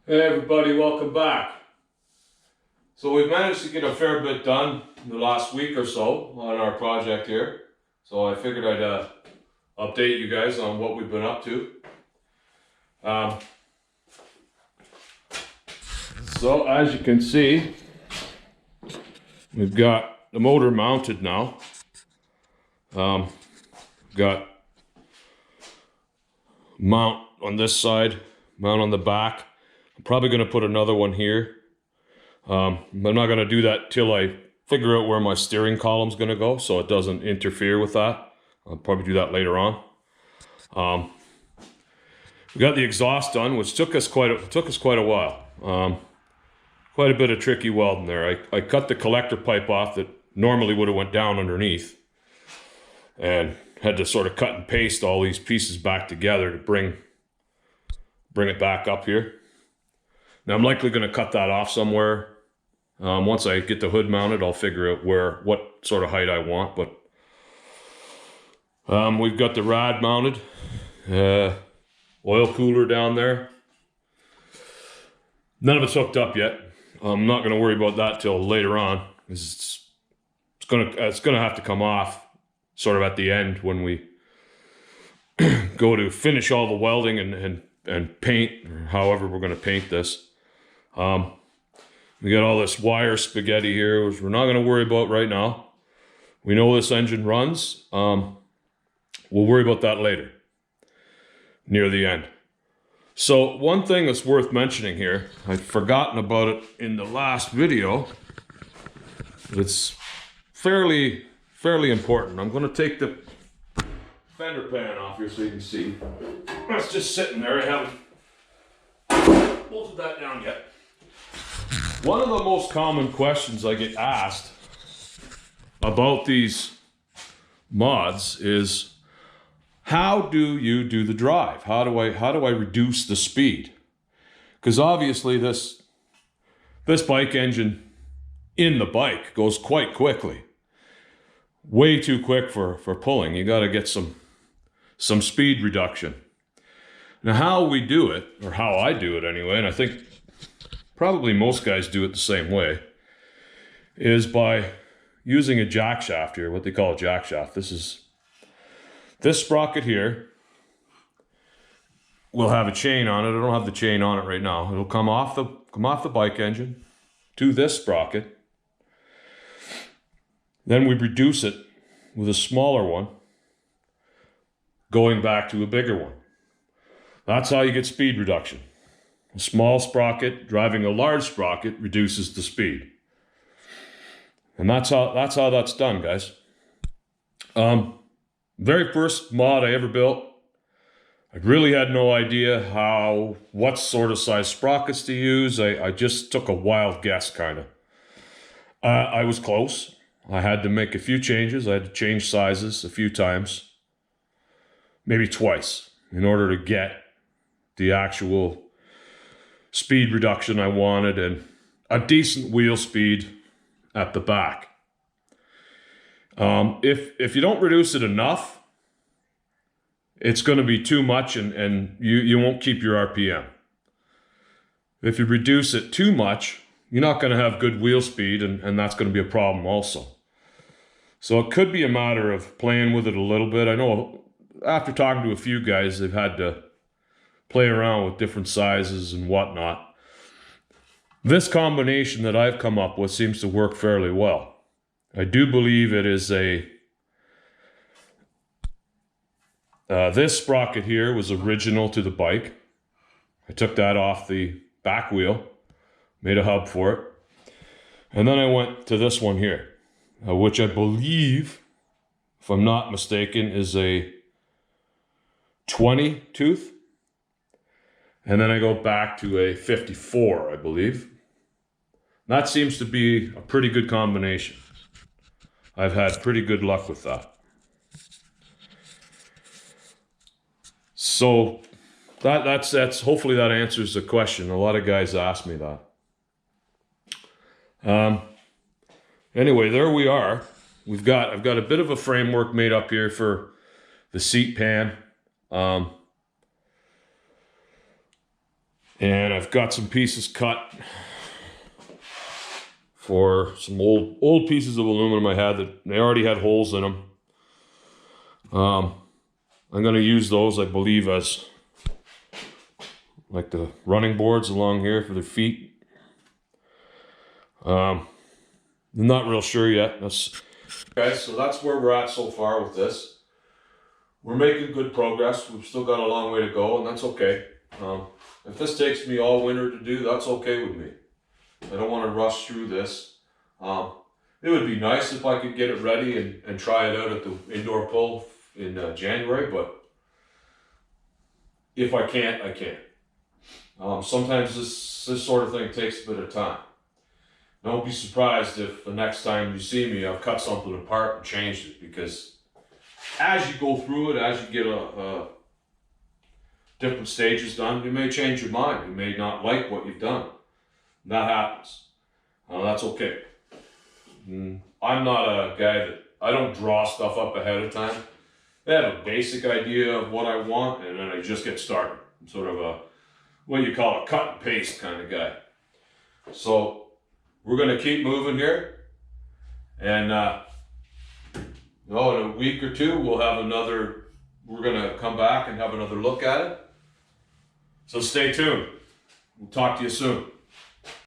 Hey everybody, welcome back. So we've managed to get a fair bit done in the last week or so on our project here. So I figured I'd update you guys on what we've been up to. So as you can see, we've got the motor mounted now. Got mount on this side, mount on the back. I'm probably going to put another one here. I'm not going to do that till I figure out where my steering column's going to go, so it doesn't interfere with that. I'll probably do that later on. We got the exhaust done, which took us quite a while. Quite a bit of tricky welding there. I cut the collector pipe off that normally would have went down underneath, and had to sort of cut and paste all these pieces back together to bring it back up here. Now I'm likely going to cut that off somewhere. Once I get the hood mounted, I'll figure out what sort of height I want. But we've got the rad mounted, oil cooler down there. None of it's hooked up yet. I'm not going to worry about that till later on. It's gonna have to come off sort of at the end when we go to finish all the welding and paint, or however we're going to paint this. We got all this wire spaghetti here, which we're not going to worry about right now. We know this engine runs. We'll worry about that later, near the end. So one thing that's worth mentioning here, I'd forgotten about it in the last video. It's fairly important. I'm going to take the fender pan off here so you can see. That's just sitting there. I haven't bolted that down yet. One of the most common questions I get asked about these mods is, how do you do the drive? How do I reduce the speed? Because obviously this bike engine in the bike goes quite quickly. Way too quick for pulling. You got to get some speed reduction. Now how we do it, or how I do it anyway, and I think probably most guys do it the same way, is by using a jack shaft here, what they call a jack shaft. This sprocket here will have a chain on it. I don't have the chain on it right now. It'll come off the bike engine to this sprocket. Then we reduce it with a smaller one, going back to a bigger one. That's how you get speed reduction. A small sprocket driving a large sprocket reduces the speed. And that's how that's done, guys. Very first mod I ever built, I really had no idea what sort of size sprockets to use. I just took a wild guess, kind of. I was close. I had to make a few changes. I had to change sizes a few times, maybe twice, in order to get the actual speed reduction I wanted and a decent wheel speed at the back. If you don't reduce it enough, it's going to be too much, and you won't keep your RPM. If you reduce it too much, you're not going to have good wheel speed, and that's going to be a problem also. So it could be a matter of playing with it a little bit. I know after talking to a few guys, they've had to play around with different sizes and whatnot. This combination that I've come up with seems to work fairly well. I do believe it is this sprocket here was original to the bike. I took that off the back wheel, made a hub for it. And then I went to this one here, which I believe, if I'm not mistaken, is a 20 tooth. And then I go back to a 54, I believe. That seems to be a pretty good combination. I've had pretty good luck with that. So that's hopefully that answers the question. A lot of guys ask me that. Anyway, there we are. I've got a bit of a framework made up here for the seat pan. And I've got some pieces cut for some old pieces of aluminum I had that they already had holes in them. I'm going to use those, I believe, as like the running boards along here for their feet. I'm not real sure yet. Okay, so that's where we're at so far with this. We're making good progress. We've still got a long way to go, and that's okay. If this takes me all winter to do, that's okay with me. I don't want to rush through this. It would be nice if I could get it ready and try it out at the indoor pool in January, but if I can't, I can't. Sometimes this sort of thing takes a bit of time. Don't be surprised if the next time you see me, I've cut something apart and changed it, because as you go through it, as you get different stages done, you may change your mind. You may not like what you've done. That happens. That's okay. I'm not a guy I don't draw stuff up ahead of time. I have a basic idea of what I want, and then I just get started. I'm sort of a, what you call a cut and paste kind of guy. So we're going to keep moving here, and in a week or two we're going to come back and have another look at it. So stay tuned. We'll talk to you soon.